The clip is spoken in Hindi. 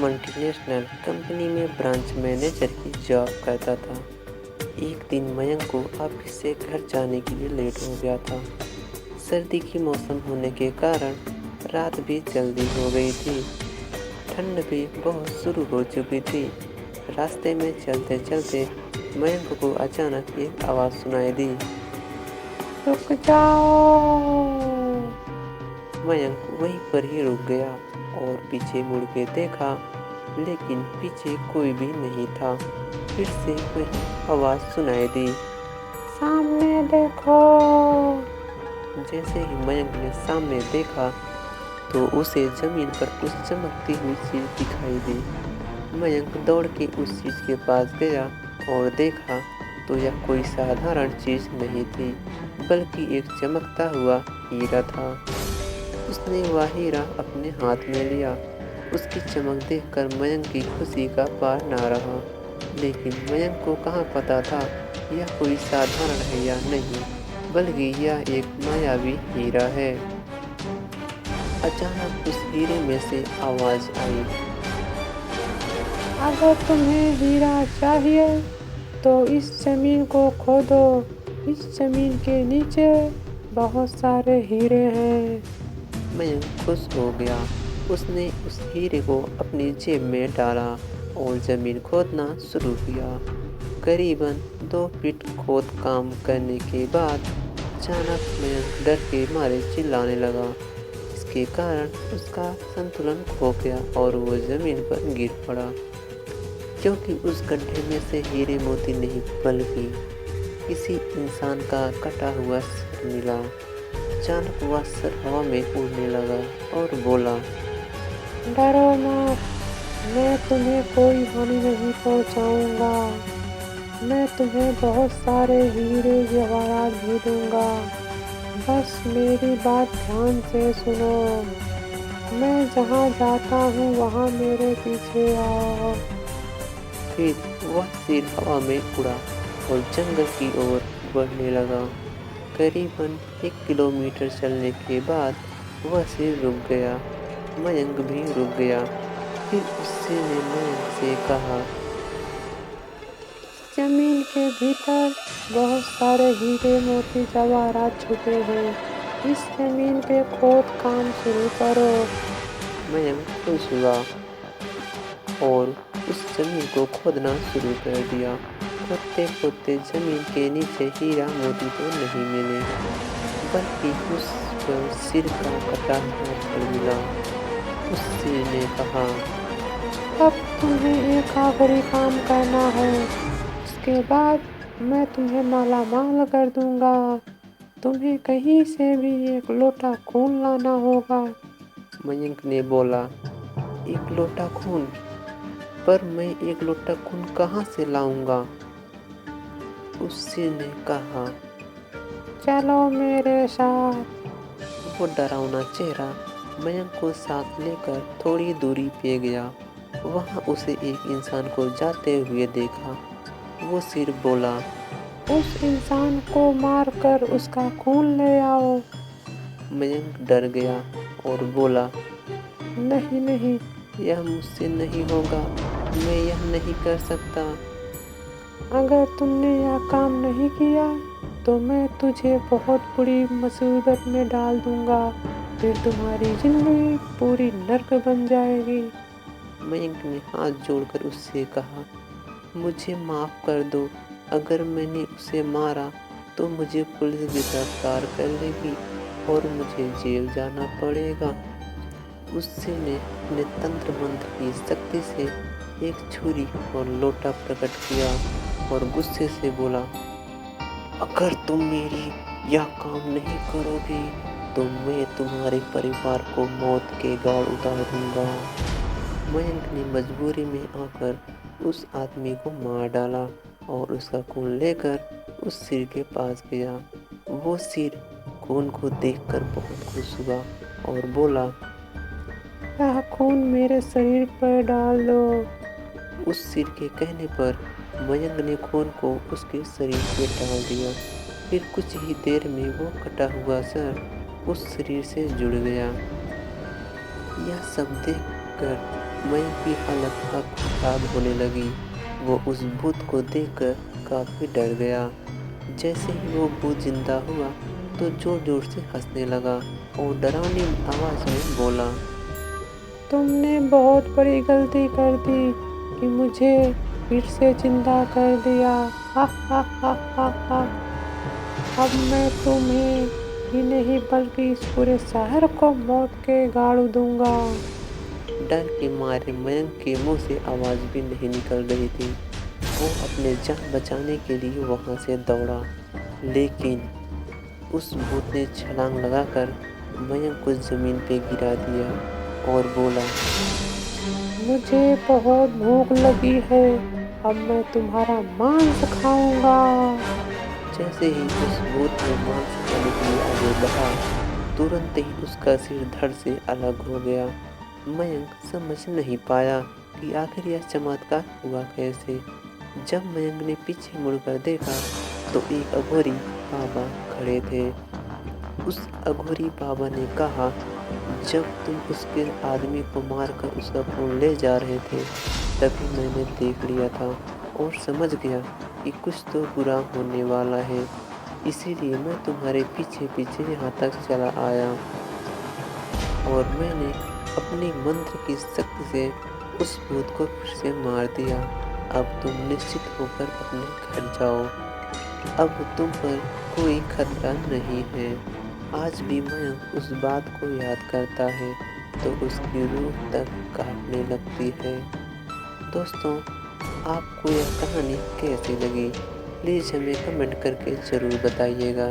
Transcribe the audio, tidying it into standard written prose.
मल्टीनेशनल कंपनी में ब्रांच मैनेजर की जॉब करता था। एक दिन मयंक को ऑफिस से घर जाने के लिए लेट हो गया था। सर्दी की मौसम होने के कारण रात भी जल्दी हो गई थी। ठंड भी बहुत शुरू हो चुकी थी। रास्ते में चलते चलते मयंक को अचानक एक आवाज़ सुनाई दी। रुक जाओ। मयंक वहीं पर ही रुक गया और पीछे मुड़ के देखा, लेकिन पीछे कोई भी नहीं था। फिर से वही आवाज़ सुनाई दी, सामने देखो। जैसे ही मयंक ने सामने देखा तो उसे जमीन पर कुछ चमकती हुई चीज़ दिखाई दी। मयंक दौड़ के उस चीज़ के पास गया और देखा तो यह कोई साधारण चीज़ नहीं थी, बल्कि एक चमकता हुआ हीरा था। उसने वह हीरा अपने हाथ में लिया। उसकी चमक देखकर मयंक की खुशी का पार ना रहा। लेकिन मयंक को कहाँ पता था यह कोई साधारण है या नहीं, बल्कि यह एक मायावी हीरा है। अचानक उस हीरे में से आवाज़ आई, अगर तुम्हें हीरा चाहिए तो इस जमीन को खोदो। इस जमीन के नीचे बहुत सारे हीरे हैं। मयंक खुश हो गया। उसने उस हीरे को अपनी जेब में डाला और जमीन खोदना शुरू किया। करीबन 2 फीट खोद काम करने के बाद अचानक मयंक डर के मारे चिल्लाने लगा। इसके कारण उसका संतुलन खो गया और वो जमीन पर गिर पड़ा, क्योंकि उस गड्ढे में से हीरे मोती नहीं बल्कि किसी इंसान का कटा हुआ सिर मिला। अचानक वह सर हवा में उड़ने लगा और बोला, डरो मत, मैं तुम्हें कोई हानि नहीं पहुंचाऊंगा। मैं तुम्हें बहुत सारे हीरे जवाहरात भी दूंगा। बस मेरी बात ध्यान से सुनो। मैं जहाँ जाता हूँ वहाँ मेरे पीछे आओ। फिर वह सिर हवा में उड़ा और जंगल की ओर बढ़ने लगा। करीबन 1 किलोमीटर चलने के बाद वह सिर रुक गया। मयंक भी रुक गया। फिर उससे ने मयंक से कहा, जमीन के भीतर बहुत सारे हीरे मोती जवाहरात छुपे हैं। इस जमीन पे खोद काम शुरू करो। मयंक खुश हुआ और उस जमीन को खोदना शुरू कर दिया। खोदते खोदते जमीन के नीचे हीरा मोती तो नहीं मिले, बल्कि उस पर सिर का कटा हुआ धड़ मिला। उस सिर ने कहा, अब तुम्हें एक आखिरी काम करना है। उसके बाद मैं तुम्हें माला माल कर दूंगा। तुम्हें कहीं से भी एक लोटा खून लाना होगा। मयंक ने बोला, एक लोटा खून? पर मैं एक लोटा खून कहाँ से लाऊंगा? उसने कहा, चलो मेरे साथ। वो डरावना चेहरा मयंक को साथ लेकर थोड़ी दूरी पे गया। वहाँ उसे एक इंसान को जाते हुए देखा। वो सिर बोला, उस इंसान को मारकर उसका खून ले आओ। मयंक डर गया और बोला, नहीं नहीं, यह मुझसे नहीं होगा। मैं यह नहीं कर सकता। अगर तुमने यह काम नहीं किया तो मैं तुझे बहुत बुरी मुसीबत में डाल दूंगा। फिर तुम्हारी जिंदगी पूरी नर्क बन जाएगी। मयंक ने हाथ जोड़कर उससे कहा, मुझे माफ़ कर दो। अगर मैंने उसे मारा तो मुझे पुलिस गिरफ्तार कर लेगी और मुझे जेल जाना पड़ेगा। उससे ने अपने तंत्र मंत्र की शक्ति से एक छुरी और लोटा प्रकट किया और गुस्से से बोला, अगर तुम मेरी यह काम नहीं करोगे तो मैं तुम्हारे परिवार को मौत के घाट उतार दूंगा। मयंक ने मजबूरी में आकर उस आदमी को मार डाला और उसका खून लेकर उस सिर के पास गया। वो सिर खून को देखकर बहुत खुश हुआ और बोला, यह खून मेरे शरीर पर डाल दो। उस सिर के कहने पर मयंक ने खून को उसके शरीर पे डाल दिया। फिर कुछ ही देर में वो कटा हुआ सर उस शरीर से जुड़ गया। यह सब देखकर मयंक की हालत अब खराब होने लगी। वो उस भूत को देखकर काफी डर गया। जैसे ही वो भूत जिंदा हुआ तो जोर जोर से हंसने लगा और डरावनी आवाज में बोला, तुमने बहुत बड़ी गलती कर दी कि मुझे फिर से जिंदा कर दिया। हा हा हा हा हा। अब मैं तुम्हें ही नहीं बल्कि इस पूरे शहर को मौत के गाड़ दूंगा। डर के मारे मयंक के मुंह से आवाज भी नहीं निकल रही थी। वो अपने जान बचाने के लिए वहां से दौड़ा, लेकिन उस भूत ने छलांग लगाकर मयंक को जमीन पे गिरा दिया और बोला, मुझे बहुत भूख लगी है, अब मैं तुम्हारा मांस खाऊंगा। जैसे ही उस भूत ने मांस खाने के लिए आगे बढ़ा, तुरंत ही उसका सिर धड़ से अलग हो गया। मयंक समझ नहीं पाया कि आखिर यह चमत्कार हुआ कैसे। जब मयंक ने पीछे मुड़कर देखा तो एक अघोरी बाबा खड़े थे। उस अघोरी बाबा ने कहा, जब तुम उसके आदमी को मारकर उसका खून ले जा रहे थे तभी मैंने देख लिया था और समझ गया कि कुछ तो बुरा होने वाला है, इसीलिए मैं तुम्हारे पीछे पीछे यहाँ तक चला आया और मैंने अपने मंत्र की शक्ति से उस भूत को फिर से मार दिया। अब तुम निश्चित होकर अपने घर जाओ, अब तुम पर कोई खतरा नहीं है। आज भी मयंक उस बात को याद करता है तो उसकी रूह तक कांपने लगती है। दोस्तों, आपको यह कहानी कैसी लगी? प्लीज़ हमें कमेंट करके ज़रूर बताइएगा।